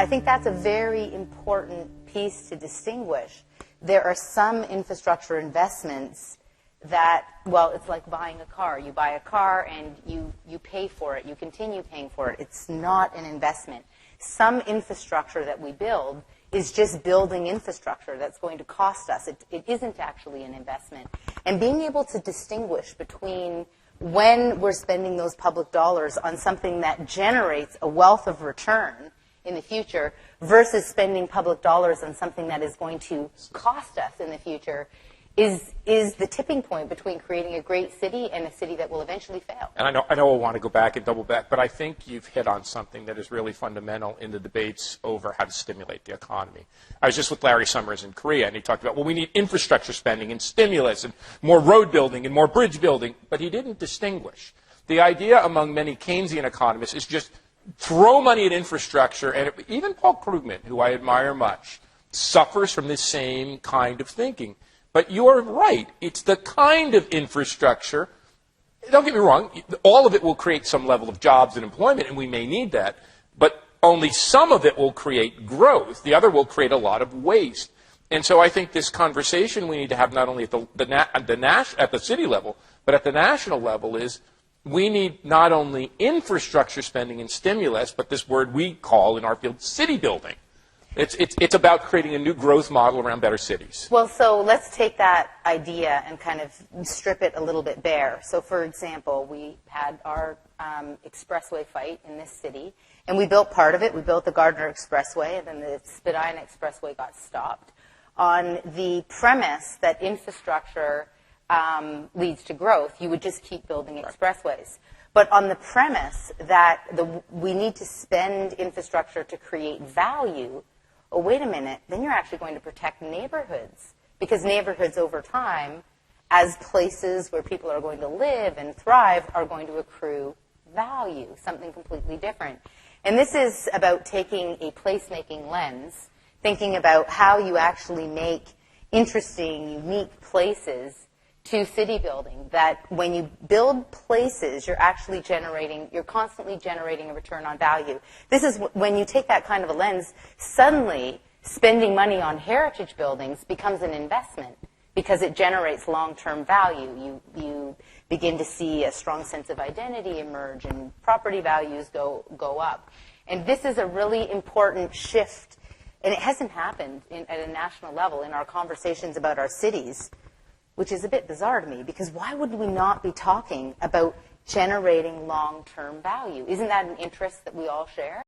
I think that's a very important piece to distinguish. There are some infrastructure investments that, well, it's like buying a car. You buy a car and you pay for it. You continue paying for it. It's not an investment. Some infrastructure that we build is just building infrastructure that's going to cost us. It isn't actually an investment. And being able to distinguish between when we're spending those public dollars on something that generates a wealth of return in the future versus spending public dollars on something that is going to cost us in the future is the tipping point between creating a great city and a city that will eventually fail. And I know I want to go back and double back, but I think you've hit on something that is really fundamental in the debates over how to stimulate the economy. I was just with Larry Summers in Korea, and he talked about, well, we need infrastructure spending and stimulus and more road building and more bridge building, but he didn't distinguish. The idea among many Keynesian economists is just throw money at infrastructure, and even Paul Krugman, who I admire much, suffers from this same kind of thinking. But you're right. It's the kind of infrastructure. Don't get me wrong. All of it will create some level of jobs and employment, and we may need that. But only some of it will create growth. The other will create a lot of waste. And so I think this conversation we need to have not only at the city level, but at the national level is we need not only infrastructure spending and stimulus, but this word we call in our field city building. It's about creating a new growth model around better cities. Well, so let's take that idea and kind of strip it a little bit bare. So, for example, we had our expressway fight in this city, and we built part of it. We built the Gardner Expressway, and then the Spadina Expressway got stopped on the premise that infrastructure leads to growth. You would just keep building expressways. But on the premise that we need to spend infrastructure to create value, oh, wait a minute, then you're actually going to protect neighborhoods. Because neighborhoods over time, as places where people are going to live and thrive, are going to accrue value, something completely different. And this is about taking a placemaking lens, thinking about how you actually make interesting, unique places to city building, that when you build places, you're constantly generating a return on value. This is when you take that kind of a lens, suddenly spending money on heritage buildings becomes an investment because it generates long-term value. You begin to see a strong sense of identity emerge and property values go up. And this is a really important shift, and it hasn't happened at a national level in our conversations about our cities, which is a bit bizarre to me, because why would we not be talking about generating long-term value? Isn't that an interest that we all share?